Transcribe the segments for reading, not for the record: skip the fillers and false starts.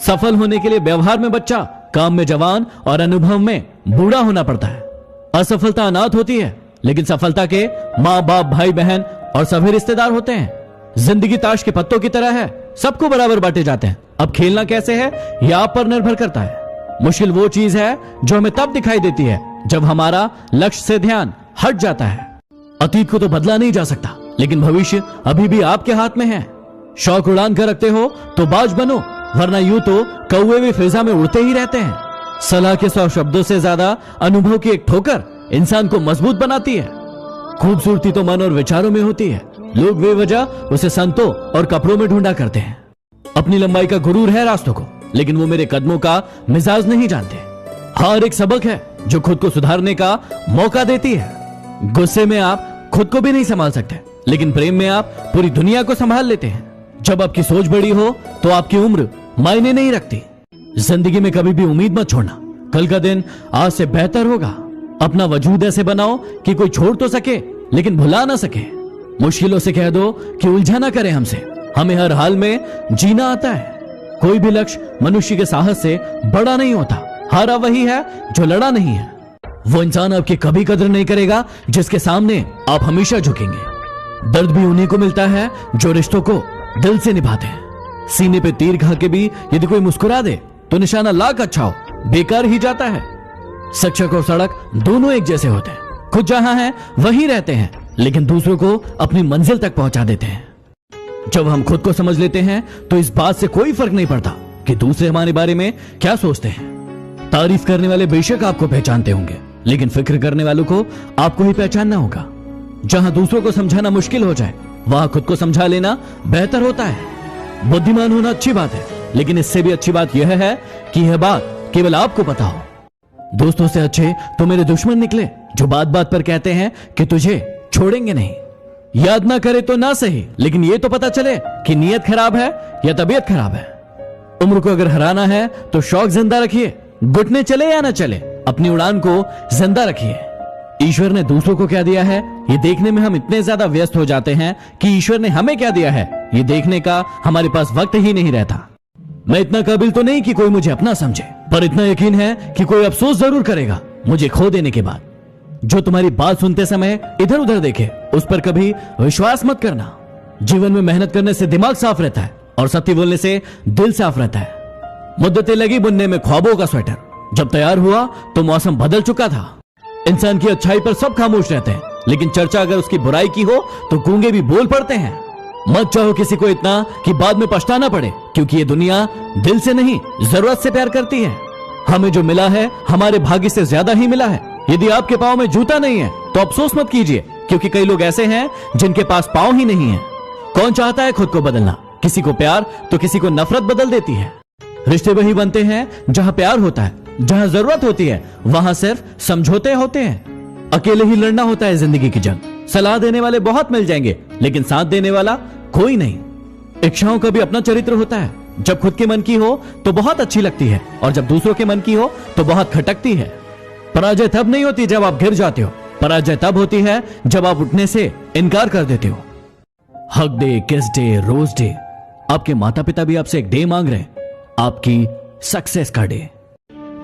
सफल होने के लिए व्यवहार में बच्चा, काम में जवान और अनुभव में बूढ़ा होना पड़ता है। असफलता अनाथ होती है, लेकिन सफलता के माँ बाप, भाई बहन और सभी रिश्तेदार होते हैं। जिंदगी ताश के पत्तों की तरह है, सबको बराबर बांटे जाते हैं। अब खेलना कैसे है यह आप पर निर्भर करता है। मुश्किल वो चीज है जो हमें तब दिखाई देती है जब हमारा लक्ष्य से ध्यान हट जाता है। अतीत को तो बदला नहीं जा सकता, लेकिन भविष्य अभी भी आपके हाथ में है। शौक उड़ान कर रखते हो तो बाज बनो, वरना यूं तो कौवे भी फिजा में उड़ते ही रहते हैं। सलाह के 100 शब्दों से ज्यादा अनुभव की एक ठोकर इंसान को मजबूत बनाती है। खूबसूरती तो मन और विचारों में होती है। लोग बेवजह उसे संतों और कपड़ों में ढूंढा करते हैं। अपनी लंबाई का गुरूर है रास्तों को, लेकिन वो मेरे कदमों का मिजाज नहीं जानते। हार एक सबक है जो खुद को सुधारने का मौका देती है। गुस्से में आप खुद को भी नहीं संभाल सकते, लेकिन प्रेम में आप पूरी दुनिया को संभाल लेते हैं। जब आपकी सोच बड़ी हो तो आपकी उम्र मायने नहीं रखती। जिंदगी में कभी भी उम्मीद मत छोड़ना, कल का दिन आज से बेहतर होगा। अपना वजूद ऐसे बनाओ कि कोई छोड़ तो सके लेकिन भुला ना सके। मुश्किलों से कह दो कि उलझा ना करे हमसे, हमें हर हाल में जीना आता है। कोई भी लक्ष्य मनुष्य के साहस से बड़ा नहीं होता। हारा वही है जो लड़ा नहीं है। वो इंसान आपकी कभी कदर नहीं करेगा जिसके सामने आप हमेशा झुकेंगे। दर्द भी उन्हीं को मिलता है जो रिश्तों को दिल से निभाते हैं। सीने पे तीर खा के भी यदि कोई मुस्कुरा दे तो निशाना लाख अच्छा हो बेकार ही जाता है। शिक्षक और सड़क दोनों एक जैसे होते हैं। खुद जहां हैं वहीं रहते हैं, लेकिन दूसरों को अपनी मंजिल तक पहुंचा देते हैं। जब हम खुद को समझ लेते हैं तो इस बात से कोई फर्क नहीं पड़ता कि दूसरे हमारे बारे में क्या सोचते हैं। तारीफ करने वाले बेशक आपको पहचानते होंगे, लेकिन फिक्र करने वालों को आपको ही पहचानना होगा। जहां दूसरों को समझाना मुश्किल हो जाए वहां खुद को समझा लेना बेहतर होता है। बुद्धिमान होना अच्छी बात है, लेकिन इससे भी अच्छी बात यह है कि यह बात केवल आपको पता हो। दोस्तों से अच्छे तो मेरे दुश्मन निकले जो बात बात पर कहते हैं कि तुझे छोड़ेंगे नहीं। याद ना करे तो ना सही, लेकिन यह तो पता चले कि नीयत खराब है या तबीयत खराब है। उम्र को अगर हराना है तो शौक जिंदा रखिए, घुटने चले या ना चले, अपनी उड़ान को जिंदा रखिए। ईश्वर ने दूसरों को क्या दिया है ये देखने में हम इतने ज्यादा व्यस्त हो जाते हैं कि ईश्वर ने हमें क्या दिया है ये देखने का हमारे पास वक्त ही नहीं रहता। मैं इतना काबिल तो नहीं कि कोई मुझे अपना समझे, पर इतना यकीन है कि कोई अफसोस जरूर करेगा मुझे खो देने के बाद। जो तुम्हारी बात सुनते समय इधर उधर देखे उस पर कभी विश्वास मत करना। जीवन में मेहनत करने से दिमाग साफ रहता है और सत्य बोलने से दिल साफ रहता है। मुद्दतें लगी बुनने में ख्वाबों का स्वेटर, जब तैयार हुआ तो मौसम बदल चुका था। इंसान की अच्छाई पर सब खामोश रहते हैं, लेकिन चर्चा अगर उसकी बुराई की हो तो गूंगे भी बोल पड़ते हैं। मत चाहो किसी को इतना कि बाद में पछताना पड़े, क्योंकि ये दुनिया दिल से नहीं जरूरत से प्यार करती है। हमें जो मिला है हमारे भाग्य से ज्यादा ही मिला है। यदि आपके पांव में जूता नहीं है तो अफसोस मत कीजिए, क्योंकि कई लोग ऐसे हैं जिनके पास पांव ही नहीं है। कौन चाहता है खुद को बदलना? किसी को प्यार तो किसी को नफरत बदल देती है। रिश्ते वही बनते हैं जहां प्यार होता है, जहां जरूरत होती है वहां सिर्फ समझौते होते हैं। अकेले ही लड़ना होता है जिंदगी की जंग। सलाह देने वाले बहुत मिल जाएंगे, लेकिन साथ देने वाला कोई नहीं। इच्छाओं का भी अपना चरित्र होता है। जब खुद के मन की हो तो बहुत अच्छी लगती है, और जब दूसरों के मन की हो तो बहुत खटकती है। पराजय तब नहीं होती जब आप गिर जाते हो, पराजय तब होती है जब आप उठने से इनकार कर देते हो। हक डे, किस डे, रोज डे, आपके माता पिता भी आपसे एक डे मांग रहे हैं, आपकी सक्सेस का डे।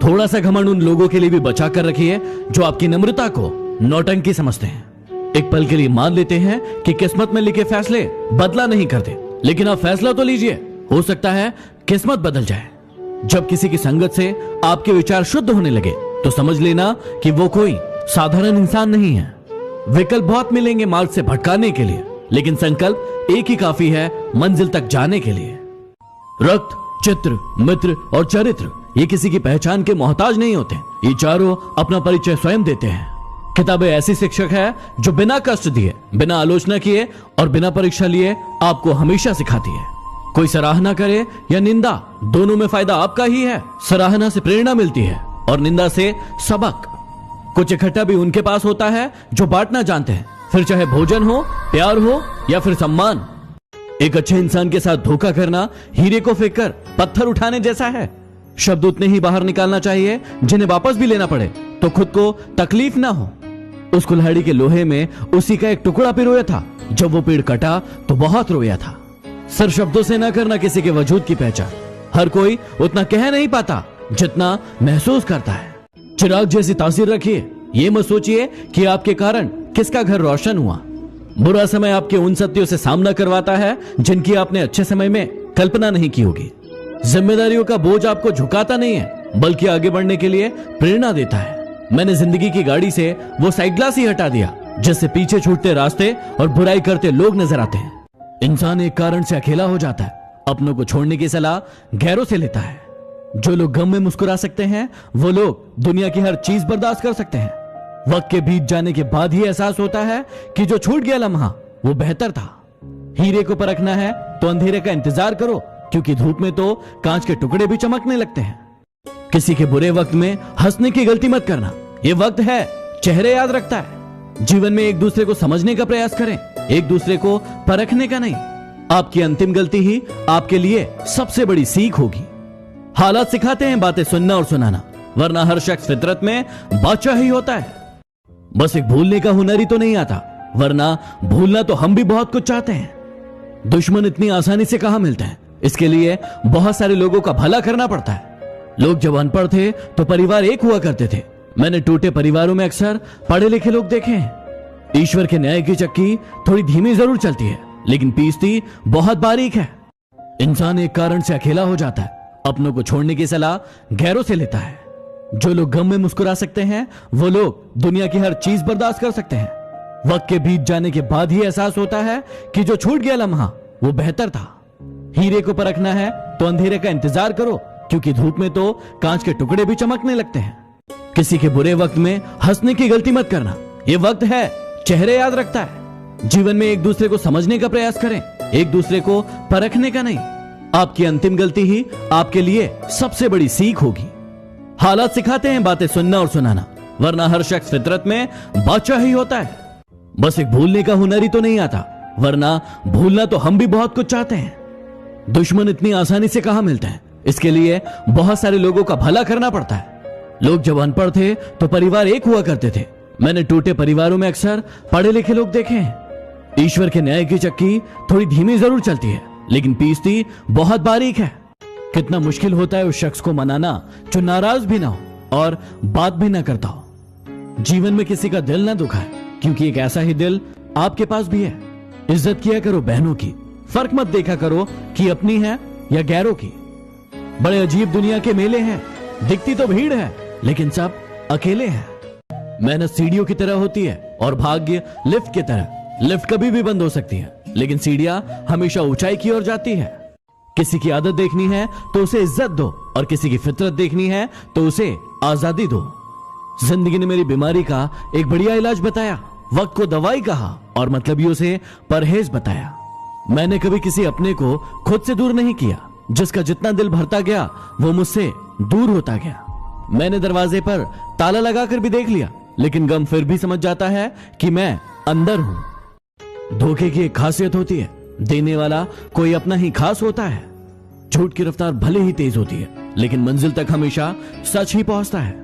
थोड़ा सा घमंड उन लोगों के लिए भी बचा कर रखिए जो आपकी नम्रता को नौटंकी समझते हैं। एक पल के लिए मान लेते हैं कि किस्मत में लिखे फैसले बदला नहीं करते, लेकिन आप फैसला तो लीजिए, हो सकता है किस्मत बदल जाए। जब किसी की संगत से आपके विचार शुद्ध होने लगे तो समझ लेना कि वो कोई साधारण इंसान नहीं है। विकल्प बहुत मिलेंगे मार्ग से भटकाने के लिए, लेकिन संकल्प एक ही काफी है मंजिल तक जाने के लिए। रक्त, चित्र, मित्र और चरित्र ये किसी की पहचान के मोहताज नहीं होते। ये चारों अपना परिचय स्वयं देते हैं। किताबें ऐसी शिक्षक है जो बिना कष्ट दिए, बिना आलोचना किए और बिना परीक्षा लिए आपको हमेशा सिखाती है। कोई सराहना करे या निंदा, दोनों में फायदा आपका ही है। सराहना से प्रेरणा मिलती है और निंदा से सबक। कुछ इकट्ठा भी उनके पास होता है जो बांटना जानते हैं, फिर चाहे भोजन हो, प्यार हो या फिर सम्मान। एक अच्छे इंसान के साथ धोखा करना हीरे को फेंक कर पत्थर उठाने जैसा है। शब्द उतने ही बाहर निकालना चाहिए जिन्हें वापस भी लेना पड़े तो खुद को तकलीफ ना हो। उस कुल्हाड़ी के लोहे में उसी का एक टुकड़ा पिरोया था। जब वो पेड़ कटा तो बहुत रोया था। सिर्फ शब्दों से ना करना किसी के वजूद की पहचान। हर कोई उतना कह नहीं पाता जितना महसूस करता है। चिराग जैसी तासीर रखिए। ये मत सोचिए कि आपके कारण किसका घर रोशन हुआ। बुरा समय आपके उन सत्यों से सामना करवाता है जिनकी आपने अच्छे समय में कल्पना नहीं की होगी। जिम्मेदारियों का बोझ आपको झुकाता नहीं है बल्कि आगे बढ़ने के लिए प्रेरणा देता है। मैंने जिंदगी की गाड़ी से वो साइड ग्लास ही हटा दिया जिससे पीछे छूटते रास्ते और बुराई करते लोग नजर आते हैं। इंसान एक कारण से अकेला हो जाता है, अपनों को छोड़ने की सलाह गैरों से लेता है। जो लोग गम में मुस्कुरा सकते हैं वो लोग दुनिया की हर चीज बर्दाश्त कर सकते हैं। वक्त के बीत जाने के बाद ही एहसास होता है कि जो छूट गया लम्हा वो बेहतर था। हीरे को परखना है तो अंधेरे का इंतजार करो, क्योंकि धूप में तो कांच के टुकड़े भी चमकने लगते हैं। किसी के बुरे वक्त में हंसने की गलती मत करना। ये वक्त है चेहरे याद रखता है। जीवन में एक दूसरे को समझने का प्रयास करें, एक दूसरे को परखने का नहीं। आपकी अंतिम गलती ही आपके लिए सबसे बड़ी सीख होगी। हालात सिखाते हैं बातें सुनना और सुनाना, वरना हर शख्स फितरत में बादशाह ही होता है। बस एक भूलने का हुनर ही तो नहीं आता, वरना भूलना तो हम भी बहुत कुछ चाहते हैं। दुश्मन इतनी आसानी से कहां मिलते हैं, इसके लिए बहुत सारे लोगों का भला करना पड़ता है। लोग जब अनपढ़ थे तो परिवार एक हुआ करते थे। मैंने टूटे परिवारों में अक्सर पढ़े लिखे लोग देखे हैं। ईश्वर के न्याय की चक्की थोड़ी धीमी जरूर चलती है, लेकिन पीसती बहुत बारीक है। इंसान एक कारण से अकेला हो जाता है, अपनों को छोड़ने की सलाह गैरों से लेता है। जो लोग गम में मुस्कुरा सकते हैं वो लोग दुनिया की हर चीज बर्दाश्त कर सकते हैं। वक्त के बीत जाने के बाद ही एहसास होता है कि जो छूट गया लम्हा वो बेहतर था। हीरे को परखना है तो अंधेरे का इंतजार करो, क्योंकि धूप में तो कांच के टुकड़े भी चमकने लगते हैं। किसी के बुरे वक्त में हंसने की गलती मत करना। ये वक्त है चेहरे याद रखता है। जीवन में एक दूसरे को समझने का प्रयास करें, एक दूसरे को परखने का नहीं। आपकी अंतिम गलती ही आपके लिए सबसे बड़ी सीख होगी। हालात सिखाते हैं बातें सुनना और सुनाना, वरना हर शख्स फितरत में बादशाह ही होता है। बस एक भूलने का हुनर ही तो नहीं आता, वरना भूलना तो हम भी बहुत कुछ चाहते हैं। दुश्मन इतनी आसानी से कहां मिलते हैं, इसके लिए बहुत सारे लोगों का भला करना पड़ता है। लोग जब अनपढ़ थे तो परिवार एक हुआ करते थे। मैंने टूटे परिवारों में अक्सर पढ़े लिखे लोग देखे हैं। ईश्वर के न्याय की चक्की थोड़ी धीमी जरूर चलती है, लेकिन पीसती बहुत बारीक है। कितना मुश्किल होता है उस शख्स को मनाना जो नाराज भी ना हो और बात भी ना करता हो। जीवन में किसी का दिल ना दुखाए, क्योंकि एक ऐसा ही दिल आपके पास भी है। इज्जत किया करो बहनों की, फर्क मत देखा करो कि अपनी है या गैरों की। बड़े अजीब दुनिया के मेले हैं, दिखती तो भीड़ है लेकिन सब अकेले हैं। मेहनत सीढ़ियों की तरह होती है और भाग्य लिफ्ट की तरह। लिफ्ट कभी भी बंद हो सकती है, लेकिन सीढ़ियां हमेशा ऊंचाई की ओर जाती है। किसी की आदत देखनी है तो उसे इज्जत दो, और किसी की फितरत देखनी है तो उसे आजादी दो। जिंदगी ने मेरी बीमारी का एक बढ़िया इलाज बताया, वक्त को दवाई कहा और मतलबियों से परहेज बताया। मैंने कभी किसी अपने को खुद से दूर नहीं किया। जिसका जितना दिल भरता गया वो मुझसे दूर होता गया। मैंने दरवाजे पर ताला लगाकर भी देख लिया, लेकिन गम फिर भी समझ जाता है कि मैं अंदर हूं। धोखे की एक खासियत होती है, देने वाला कोई अपना ही खास होता है। झूठ की रफ्तार भले ही तेज होती है, लेकिन मंजिल तक हमेशा सच ही पहुंचता है।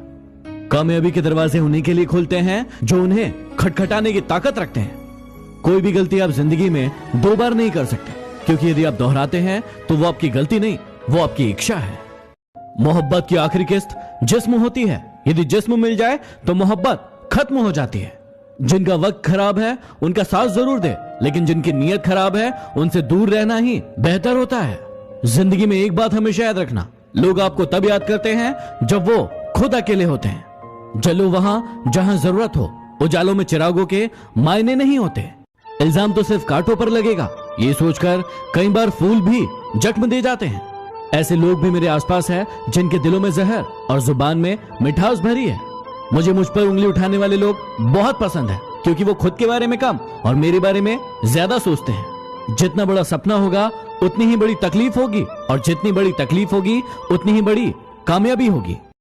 कामयाबी के दरवाजे उन्हीं के लिए खुलते हैं जो उन्हें खटखटाने की ताकत रखते हैं। कोई भी गलती आप जिंदगी में 2 बार नहीं कर सकते, क्योंकि यदि आप दोहराते हैं तो वो आपकी गलती नहीं, वो आपकी इच्छा है। मोहब्बत की आखिरी किस्त जिस्म होती है। यदि जिस्म मिल जाए तो मोहब्बत खत्म हो जाती है। जिनका वक्त खराब है उनका साथ जरूर दे, लेकिन जिनकी नीयत खराब है उनसे दूर रहना ही बेहतर होता है। जिंदगी में एक बात हमेशा याद रखना, लोग आपको तब याद करते हैं जब वो खुद अकेले होते हैं। जलो वहां जहां जरूरत हो। उजालों में चिरागों के मायने नहीं होते। इल्जाम तो सिर्फ कांटों पर लगेगा, ये सोचकर कई बार फूल भी जख्म दे जाते हैं। ऐसे लोग भी मेरे आसपास हैं जिनके दिलों में जहर और जुबान में मिठास भरी है। मुझे मुझ पर उंगली उठाने वाले लोग बहुत पसंद है, क्योंकि वो खुद के बारे में कम और मेरे बारे में ज्यादा सोचते हैं। जितना बड़ा सपना होगा उतनी ही बड़ी तकलीफ होगी, और जितनी बड़ी तकलीफ होगी उतनी ही बड़ी कामयाबी होगी।